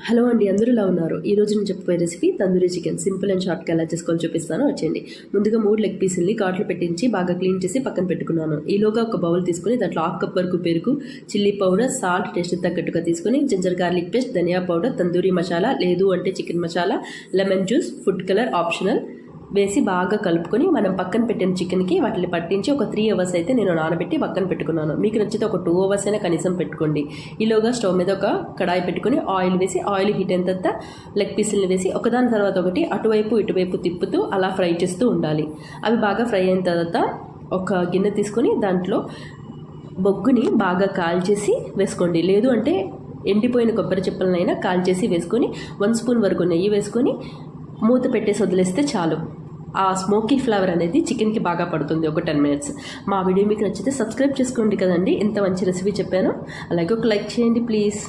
Hello అండి, అందరూ ఎలా ఉన్నారు? ఈరోజు నేను చెప్పే recipe tandoori chicken. Simple and షార్ట్గా ఎలా చేసుకోవాలో చూపిస్తాను, వచ్చేయండి. ముందుగా 3 లెగ్ పీసుల్ని ఘాట్లు పెట్టించి బాగా క్లీన్ చేసి పక్కన పెట్టుకున్నాను. ఈలోగా ఒక బౌల్ తీసుకుని దాంట్లో 1/2 కప్ వరకు పెరుగు, చిల్లీ పౌడర్, సాల్ట్ టేస్ట్ తగ్గట్టుగా తీసుకుని జింజర్ గార్లిక్ పేస్ట్, ధనియా పౌడర్, తందూరి మసాలా లేదు అంటే chicken masala, lemon juice, food colour optional వేసి బాగా కలుపుకొని మనం పక్కన పెట్టిన చికెన్కి వాటిని పట్టించి ఒక 3 అవర్స్ అయితే నేను నానబెట్టి పక్కన పెట్టుకున్నాను. మీకు నచ్చితే ఒక 2 అవర్స్ అయినా కనీసం పెట్టుకోండి. ఈలోగా స్టవ్ మీద ఒక కడాయి పెట్టుకుని ఆయిల్ వేసి ఆయిల్ హీట్ అయిన తర్వాత లెగ్ పీసులను వేసి ఒకదాని తర్వాత ఒకటి అటువైపు ఇటువైపు తిప్పుతూ అలా ఫ్రై చేస్తూ ఉండాలి. అవి బాగా ఫ్రై అయిన తర్వాత ఒక గిన్నె తీసుకొని దాంట్లో బొగ్గుని బాగా కాల్చేసి వేసుకోండి. లేదు అంటే ఎండిపోయిన కొబ్బరి చిప్పలనైనా కాల్చేసి వేసుకొని 1 స్పూన్ వరకు నెయ్యి వేసుకొని మూత పెట్టేసి వదిలేస్తే చాలు. ఆ స్మోకీ ఫ్లేవర్ అనేది చికెన్కి బాగా పడుతుంది. ఒక 10 మినిట్స్. మా వీడియో మీకు నచ్చితే సబ్స్క్రైబ్ చేసుకోండి కదండి. ఇంత మంచి రెసిపీ చెప్పాను. అలాగే ఒక లైక్ చేయండి ప్లీజ్.